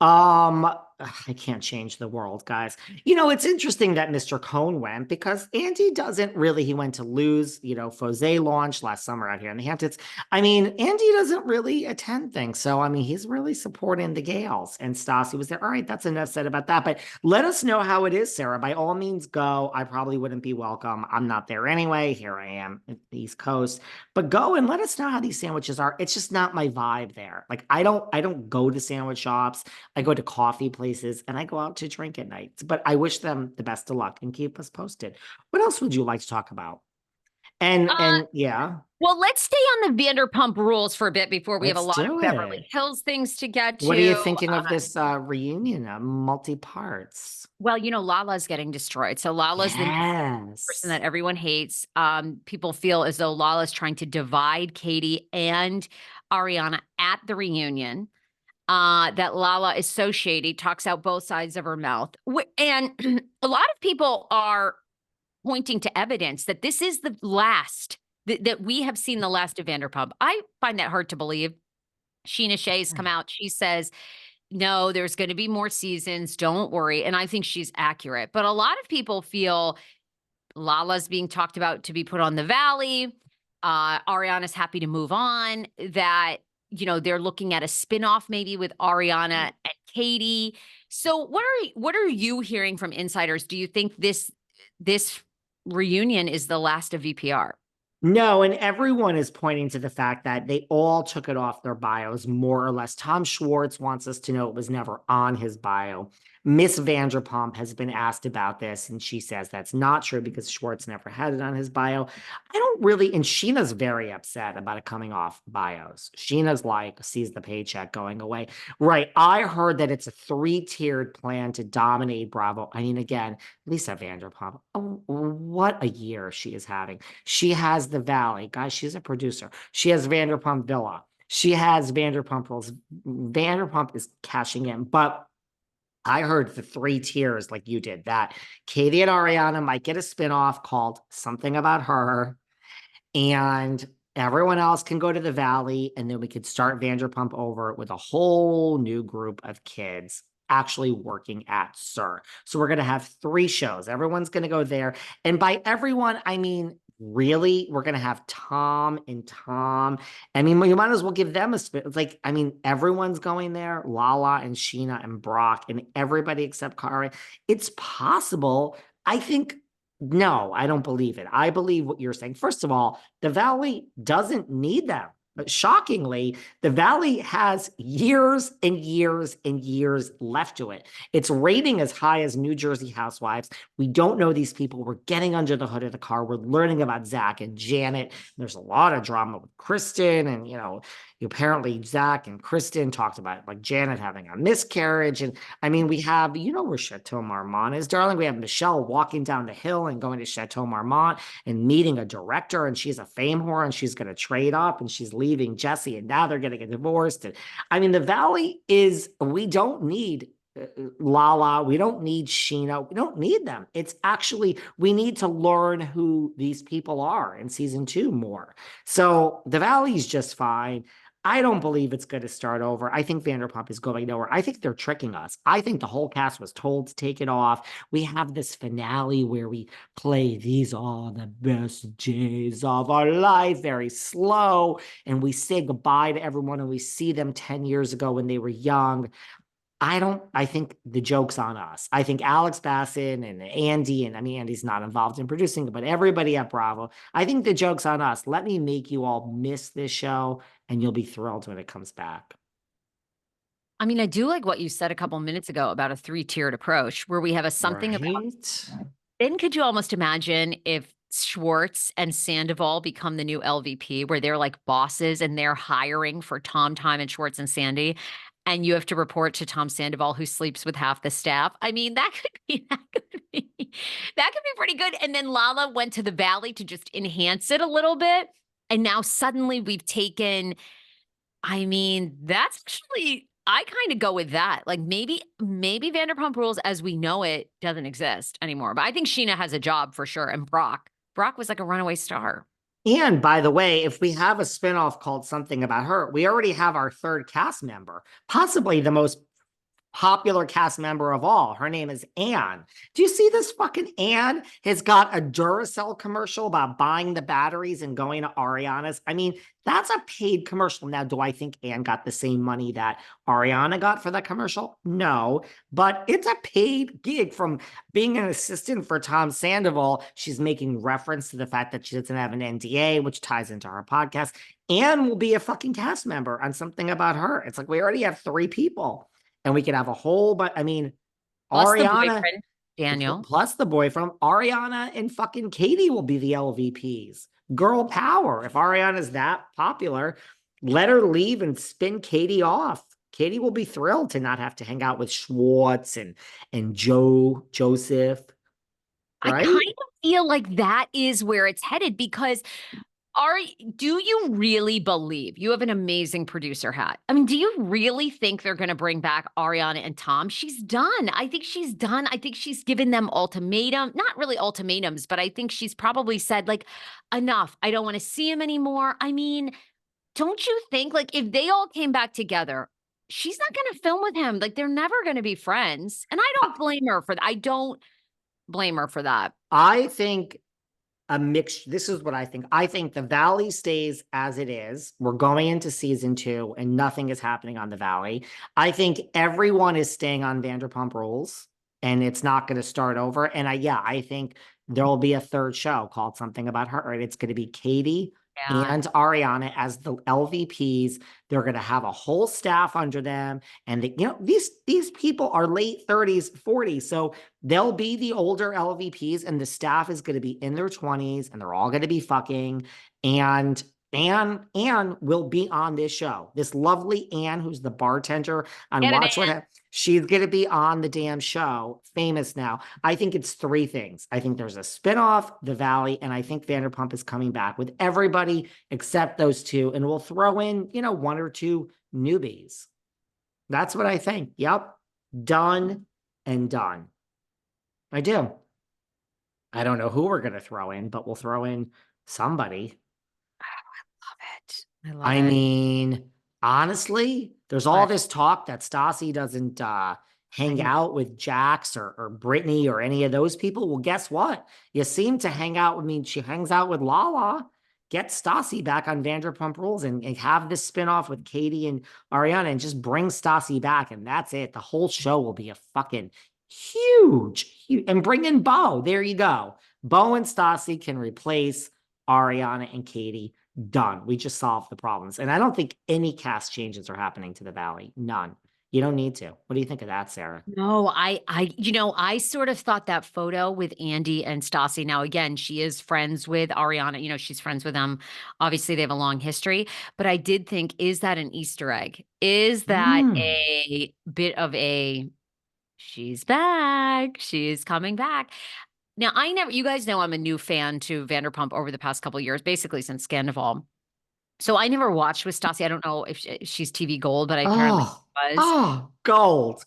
Um, I can't change the world, guys. It's interesting that Mr. Cohen went because Andy doesn't really, he went to lose, Fose launched last summer out here in the Hamptons. I mean, Andy doesn't really attend things. So, I mean, he's really supporting the Gales and Stassi was there. All right, that's enough said about that. But let us know how it is, Sarah. By all means, go. I probably wouldn't be welcome. I'm not there anyway. Here I am at the East Coast. But go and let us know how these sandwiches are. It's just not my vibe there. Like I don't go to sandwich shops. I go to coffee places and I go out to drink at nights. But I wish them the best of luck and keep us posted. What else would you like to talk about? Uh, And yeah, well, let's stay on the Vanderpump Rules for a bit before we have a let's lot of do Beverly it. Hills things to get What are you to. thinking of this reunion, multi-parts? Well, Lala's getting destroyed. So Lala's the person Yes. that everyone hates. People feel as though Lala's trying to divide Katie and Ariana at the reunion. That Lala is so shady, talks out both sides of her mouth. And a lot of people are pointing to evidence that this is the last, that we have seen the last of Vanderpump. I find that hard to believe. Sheena Shea's come out. She says, no, there's going to be more seasons. Don't worry. And I think she's accurate. But a lot of people feel Lala's being talked about to be put on the Valley. Ariana's happy to move on. That, they're looking at a spinoff maybe with Ariana and Katie. So what are you hearing from insiders? Do you think this reunion is the last of VPR? No, and everyone is pointing to the fact that they all took it off their bios, more or less. Tom Schwartz wants us to know it was never on his bio. Miss Vanderpump has been asked about this, and she says that's not true because Schwartz never had it on his bio. I don't really, and Sheena's very upset about it coming off bios. Sheena's like, sees the paycheck going away. Right. I heard that it's a three-tiered plan to dominate Bravo. I mean, again, Lisa Vanderpump, oh, what a year she is having. She has the Valley. Guys, she's a producer. She has Vanderpump Villa. She has Vanderpump Rules. Vanderpump is cashing in. But I heard the three tiers like you did that Katie and Ariana might get a spinoff called Something About Her. And everyone else can go to the Valley. And then we could start Vanderpump over with a whole new group of kids actually working at SUR. So we're going to have three shows. Everyone's going to go there. And by everyone, I mean, really, we're going to have Tom and Tom. I mean, you might as well give them a spin. It's like, I mean, everyone's going there. Lala and Sheena and Brock and everybody except Kari. It's possible. I think no, I don't believe it. I believe what you're saying. First of all, the Valley doesn't need them. But shockingly, the Valley has years and years and years left to it. It's rating as high as New Jersey Housewives. We don't know these people. We're getting under the hood of the car. We're learning about Zach and Janet. There's a lot of drama with Kristen. And, apparently Zach and Kristen talked about like Janet having a miscarriage. And I mean, we have, where Chateau Marmont is, darling. We have Michelle walking down the hill and going to Chateau Marmont and meeting a director, and she's a fame whore and she's going to trade up and she's leaving Jesse, and now they're going to get divorced. And I mean, the Valley is, we don't need Lala. We don't need Sheena. We don't need them. It's actually, we need to learn who these people are in season 2 more. So the Valley's just fine. I don't believe it's going to start over. I think Vanderpump is going nowhere. I think they're tricking us. I think the whole cast was told to take it off. We have this finale where we play these are the best days of our life, very slow, and we say goodbye to everyone and we see them 10 years ago when they were young. I think the joke's on us. I think Alex Bassin and Andy, and I mean, Andy's not involved in producing it, but everybody at Bravo, I think the joke's on us. Let me make you all miss this show and you'll be thrilled when it comes back. I mean, I do like what you said a couple minutes ago about a three-tiered approach where we have a something about. Right? Then could you almost imagine if Schwartz and Sandoval become the new LVP, where they're like bosses and they're hiring for Tom, and Schwartz and Sandy, and you have to report to Tom Sandoval, who sleeps with half the staff? I mean, that could be pretty good. And then Lala went to the Valley to just enhance it a little bit, and now suddenly we've taken. I mean, that's actually. I kind of go with that. Like maybe Vanderpump Rules as we know it doesn't exist anymore. But I think Sheena has a job for sure. And Brock was like a runaway star. And by the way, if we have a spinoff called Something About Her, we already have our third cast member, possibly the most popular cast member of all. Her name is Anne. Do you see this fucking Anne has got a Duracell commercial about buying the batteries and going to Ariana's? I mean, that's a paid commercial. Now, do I think Anne got the same money that Ariana got for that commercial? No, but it's a paid gig from being an assistant for Tom Sandoval. She's making reference to the fact that she doesn't have an NDA, which ties into her podcast. Anne will be a fucking cast member on something about her. It's like we already have 3 people. And we could have a whole, but I mean, Plus the Ariana, boyfriend, Daniel. plus the boyfriend, Ariana and fucking Katie will be the LVPs. Girl power. If Ariana's that popular, let her leave and spin Katie off. Katie will be thrilled to not have to hang out with Schwartz and Joseph, I right? kind of feel like that is where it's headed because do you really believe you have an amazing producer hat? I mean, do you really think they're going to bring back Ariana and Tom? She's done. I think she's done. I think she's given them not really ultimatums, but I think she's probably said like, enough. I don't want to see him anymore. I mean, don't you think like if they all came back together, she's not going to film with him. Like they're never going to be friends. And I don't blame her for that. I don't blame her for that. I think a mix. This is what I think. I think the Valley stays as it is. We're going into season 2 and nothing is happening on the Valley. I think everyone is staying on Vanderpump Rules and it's not going to start over. And I think there'll be a 3rd show called something about her. Right? It's going to be Katie and Ariana as the LVPs. They're going to have a whole staff under them. And these people are late 30s, 40s. So they'll be the older LVPs and the staff is going to be in their 20s and they're all going to be fucking. And Anne will be on this show. This lovely Anne, who's the bartender on Watch What Happens. She's going to be on the damn show, famous now. I think it's 3 things. I think there's a spinoff, The Valley, and I think Vanderpump is coming back with everybody except those 2. And we'll throw in, 1 or 2 newbies. That's what I think. Yep. Done and done. I do. I don't know who we're going to throw in, but we'll throw in somebody. I love it. I mean, honestly, there's all this talk that Stassi doesn't hang out with Jax or Brittany or any of those people. Well, guess what? You seem to hang out. I mean, she hangs out with Lala. Get Stassi back on Vanderpump Rules and have this spinoff with Katie and Ariana and just bring Stassi back. And that's it. The whole show will be a fucking huge. And bring in Bo. There you go. Bo and Stassi can replace Ariana and Katie. Done. We just solved the problems. And I don't think any cast changes are happening to the Valley. None. You don't need to. What do you think of that, Sarah? No, I sort of thought that photo with Andy and Stassi. Now, again, she is friends with Ariana. She's friends with them. Obviously, they have a long history. But I did think, is that an Easter egg? Is that a bit of a, she's back. She's coming back. Now, you guys know I'm a new fan to Vanderpump over the past couple of years, basically since Scandival. So I never watched with Stassi. I don't know if she's TV gold, but I apparently was. Gold.